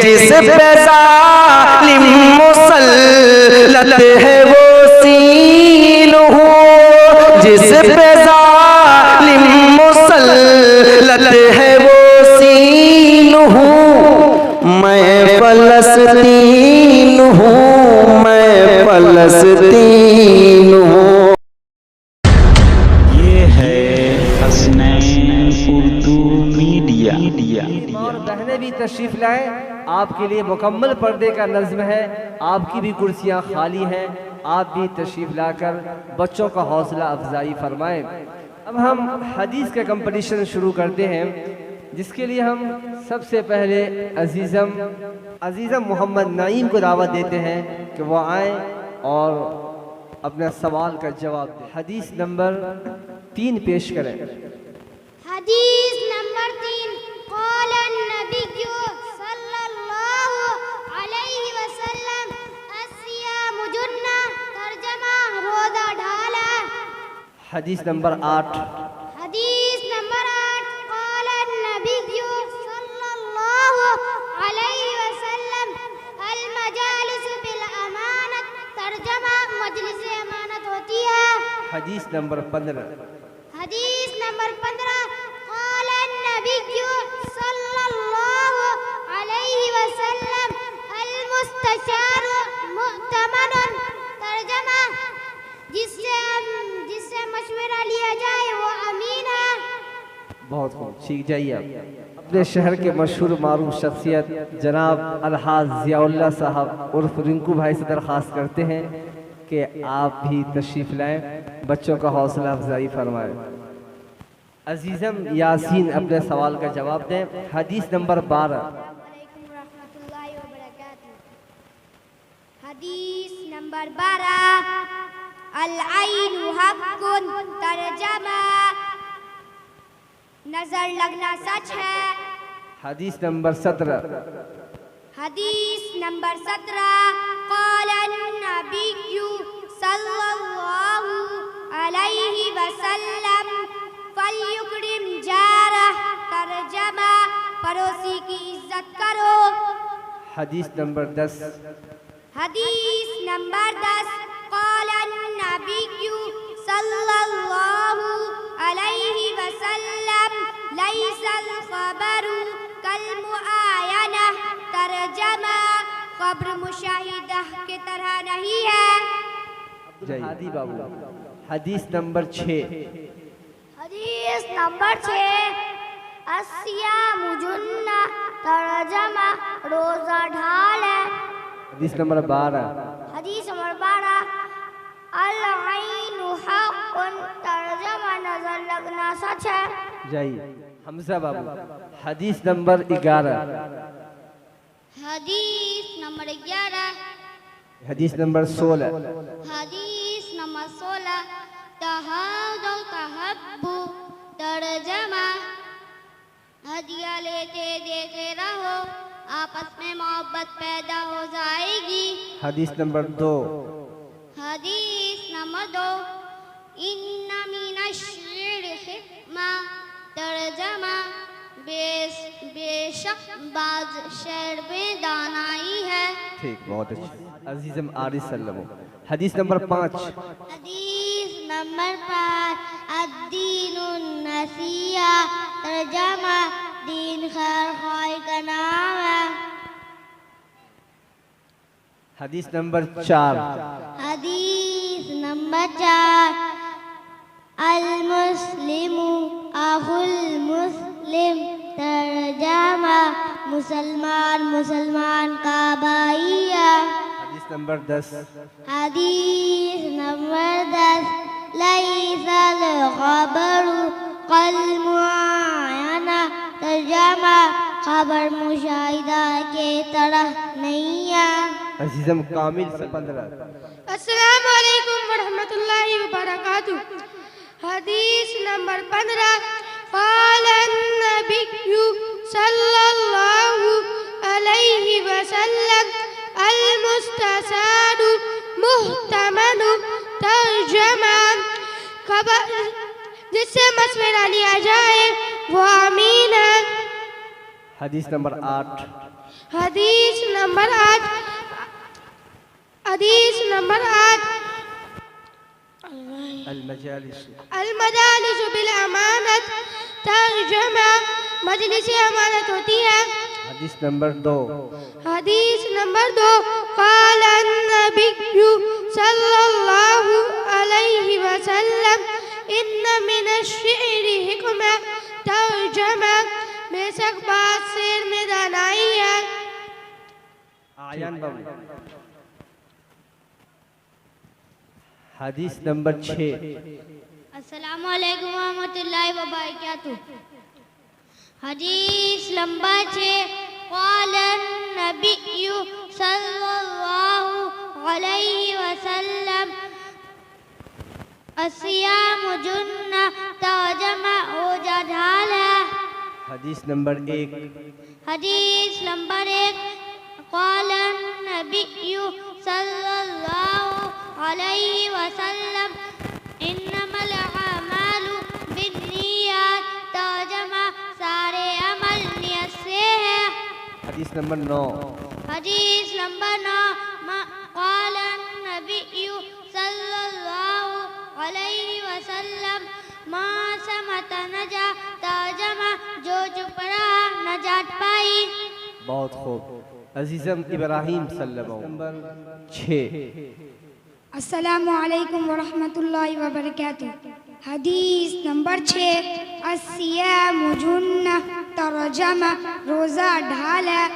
جس پہ ظالم مسلط ہے وہ سین ہوں، جس پہ ظالم مسلط ہے وہ سین ہوں، میں فلسطین ہوں، میں فلسطین ہوں۔ یہ ہے حسنین اردو میڈیا۔ اور بہنیں بھی تشریف لائیں، آپ کے لیے مکمل پردے کا نظم ہے، آپ کی بھی کرسیاں خالی ہیں، آپ بھی تشریف لا کر بچوں کا حوصلہ افزائی فرمائیں۔ اب ہم حدیث کا کمپٹیشن شروع کرتے ہیں، جس کے لیے ہم سب سے پہلے عزیزم محمد نعیم کو دعوت دیتے ہیں کہ وہ آئیں اور اپنا سوال کا جواب دیں۔ حدیث نمبر 3 پیش کریں۔ حدیث نمبر 3، قال النبی صلی اللہ علیہ وسلم الصیام جنہ، ترجمہ روزہ ڈھال ہے۔ حدیث نمبر 8۔ حدیث نمبر 8، قال النبی صلی اللہ علیہ وسلم المجالس بالامانت، ترجمہ مجلس امانت ہوتی ہے۔ حدیث نمبر 15۔ حدیث نمبر 15، قال النبی صلی اللہ علیہ وسلم المستشار مؤتمن، ترجمہ جس سے مشورہ لیا جائے وہ امین ہے۔ بہت خوب، سیکھ جائیے آپ۔ اپنے شہر کے مشہور معروف شخصیت جناب الحاج ضیاء اللہ صاحب عرف رنکو بھائی سے درخواست کرتے ہیں کہ آپ بھی تشریف لائیں، بچوں کا حوصلہ افزائی فرمائیں۔ عزیزم یاسین اپنے سوال کا جواب دیں۔ حدیث نمبر 12۔ علیکم ورحمۃ اللہ وبرکاتہ۔ حدیث نمبر 12، العین حق، ترجمہ نظر لگنا سچ ہے۔ حدیث نمبر 17۔ حدیث نمبر 17، قال النبی صلی اللہ علیہ وسلم فلیکرم جارہ، ترجمہ پڑوسی کی عزت کرو۔ حدیث نمبر 10۔ حدیث نمبر 10، قال النبی صلی اللہ علیہ وسلم لیس الخبر کالمعاینہ، ترجمہ خبر مشاہدہ کی طرح نہیں ہے۔ ہادی بابو۔ حدیث نمبر 6۔ حدیث نمبر 6، الصیام جنہ، ترجمہ روزہ ڈھال ہے۔ حدیث نمبر 12۔ حدیث نمبر 12، العین حق، ترجمہ نظر لگنا سچ ہے۔ جائیے حمزہ بابو۔ حدیث نمبر 11۔ حدیث نمبر 11۔ حدیث نمبر 16۔ حدیث نمبر 16، تہادوا تحبوا، ترجمہ ہدیہ لیتے دیتے رہو، آپس میں محبت پیدا ہو جائے گی۔ حدیث نمبر 2۔ حدیث نمبر 2، ان من الشعر حکمہ، ترجمہ بے شک بعض شعر میں دانائی ہے۔ ٹھیک، بہت اچھا۔ عزیزم عارض سلمو۔ حدیث نمبر 5۔ حدیث نمبر 5، الدین النصیحہ، ترجمہ دین خیر خواہی کا نام ہے۔ حدیث نمبر 4۔ حدیث نمبر 4، المسلم اخو المسلم، ترجمہ مسلمان کا بھائی ہے۔ حدیث نمبر 10۔ حدیث نمبر 10، لیس الخبر کالمعاینہ، ترجمہ خبر مشاہدہ کے طرح نہیں ہے۔ عزیزم کامل سے 15۔ السلام علیکم ورحمۃ اللہ وبرکاتہ۔ حدیث نمبر 15، قال النبی صلی اللہ علیہ وسلم المستشار مؤتمن، ترجمہ جس سے مشورہ لیا جائے وہ امین ہے۔ حدیث نمبر 8۔ حدیث نمبر 8 حدیث نمبر 8 المجالس بالامانت ترجمہ مجلس امانت ہوتی ہے. حدیث نمبر 2 حدیث نمبر 2 قال النبی صلی اللہ علیہ وسلم ان من الشعر حکمہ ترجمہ بے شک بات شعر میں دانائی ہے. آیان بابو. حدیث نمبر 6 السلام علیکم ورحمۃ اللہ وبرکاتہ. حدیث نمبر 6 قال النبی صلی اللہ علیہ وسلم الصیام جنہ ترجمہ روزہ ڈھال ہے. حدیث نمبر 1 حدیث نمبر 1 قال النبی صلی اللہ علیہ وسلم انما الاعمال بالنیات ترجمہ سارے عمل نیت سے ہے. حدیث نمبر 9 حدیث نمبر 9 قال النبی صلی اللہ علیہ وسلم ما سمت نجا ترجمہ جو چپ رہا نجات پائی. بہت خوب. عزیزم ابراہیم صلی اللہ علیہ وسلم نمبر 6 السلام علیکم ورحمۃ اللہ وبرکاتہ. حدیث نمبر 6 الصیام جنہ ترجمہ روزہ ڈھال ہے.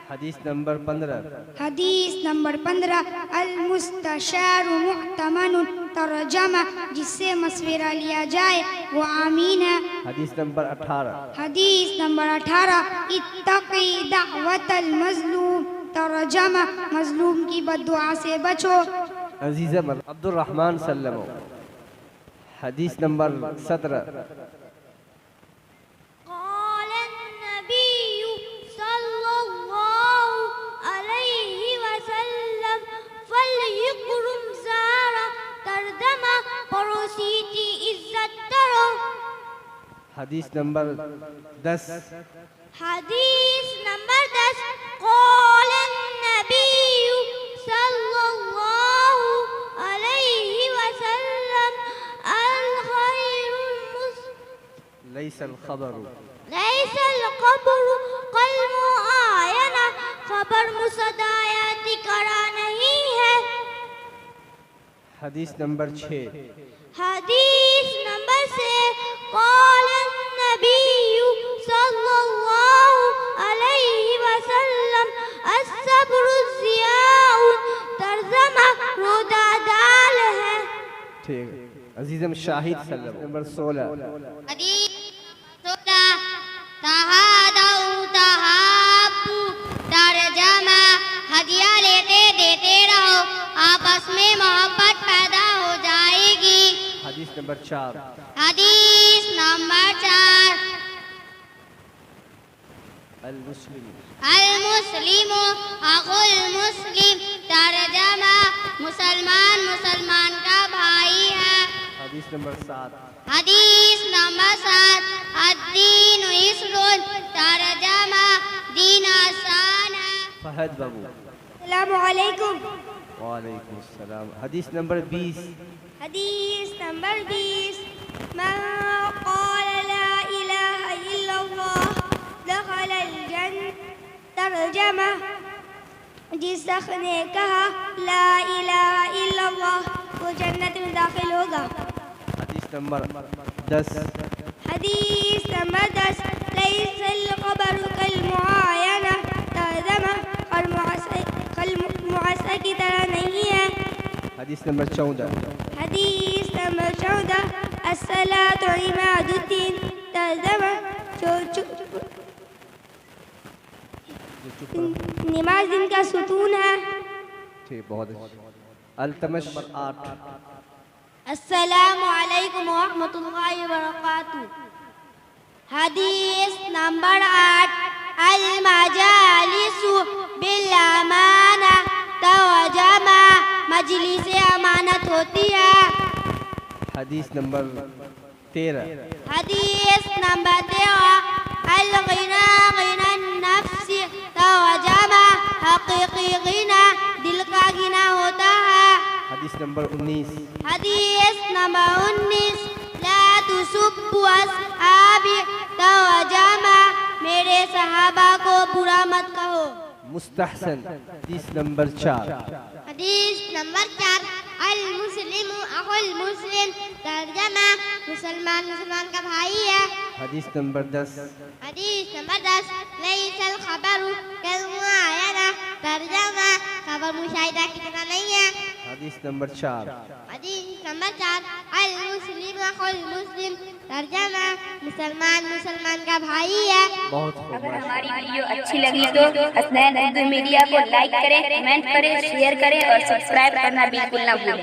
حدیث نمبر 15 حدیث نمبر 15 المستشار مؤتمن ترجمہ جس سے مشورہ لیا جائے وہ آمین ہے. حدیث نمبر 18 حدیث نمبر 18 اتقی دعوت المظلوم ترجمہ مظلوم کی بد دعا سے بچو. عزیزم عبد الرحمن صلی اللہ علیہ وسلم. حدیث نمبر 17 قال النبی صلی اللہ علیہ وسلم فلیکرم زارا ترجمہ پڑوسی کی عزت کرو. حدیث نمبر 10 حدیث نمبر 10 قال النبی صلی اللہ علیہ وسلم الخیر لیس الخبر لیس القبر کالمعاینہ خبر مصدایات کرا نہیں ہے. حدیث نمبر 6 حدیث نمبر 6 قال النبی صلی اللہ علیہ وسلم الصبر ضیاء ترجمہ روزہ ڈال ہے. ٹھیک. عزیزم شاہد صلی اللہ علیہ وسلم نمبر 16 حدیث 16 تہادوا تحابوا ترجمہ ہدیہ لیتے دیتے رہو آپس میں محبت پیدا ہو جائے گی. حدیث نمبر 4 حدیث نمبر 4 المسلم المسلم اخو المسلم ترجمہ مسلمان مسلمان کا بھائی ہے. حدیث نمبر 7 حدیث نمبر 7 الدین یسر ترجمہ دین آسان ہے. فہد بابو. السلام علیکم. وعلیکم السلام. حدیث نمبر 20 حدیث نمبر 20 من قال لا الہ الا اللہ دخل الجنہ ترجمہ جس شخص نے کہا لا الہ الا اللہ وہ جنت میں داخل ہوگا. حدیث نمبر 10 حدیث نمبر 10 لیس الخبر کالمعاینہ ترجمہ معاشرہ کی طرح نہیں ہے. حدیث نمبر 14 حدیث نمبر 14 الصلاۃ عماد الدین ترجمہ نماز دن کا ستون ہے. ٹھیک. بہت اچھا. التمش 8 السلام علیکم ورحمۃ اللہ وبرکاتہ. حدیث نمبر 8 المجالس بالامانہ ترجمہ مجلس امانت ہوتی ہے. حدیث نمبر 13 حدیث نمبر 13 الغنى غنى النفس ترجمہ حدیث نمبر 19. حدیث نمبر 19. لا تسبوا اصحابی توجمع، میرے صحابہ کو برا مت کہو. مستحسن. حدیث نمبر 4. حدیث نمبر 4. المسلم اخو المسلم، ترجمہ مسلمان مسلمان کا بھائی ہے. حدیث نمبر 10. حدیث نمبر 10. لیس الخبر کالمعاینہ، ترجمہ خبر مشاہدہ کی طرح نہیں ہے. حدیث نمبر 4. حدیث نمبر 4. المسلم اخو المسلم، ترجمہ مسلمان مسلمان کا بھائی ہے. بہت خوب. اگر ہماری ویڈیو اچھی لگی تو حسنین اردو میڈیا کو لائک کریں، کمنٹ کریں، شیئر کریں اور سبسکرائب کرنا بالکل نہ بھولیں.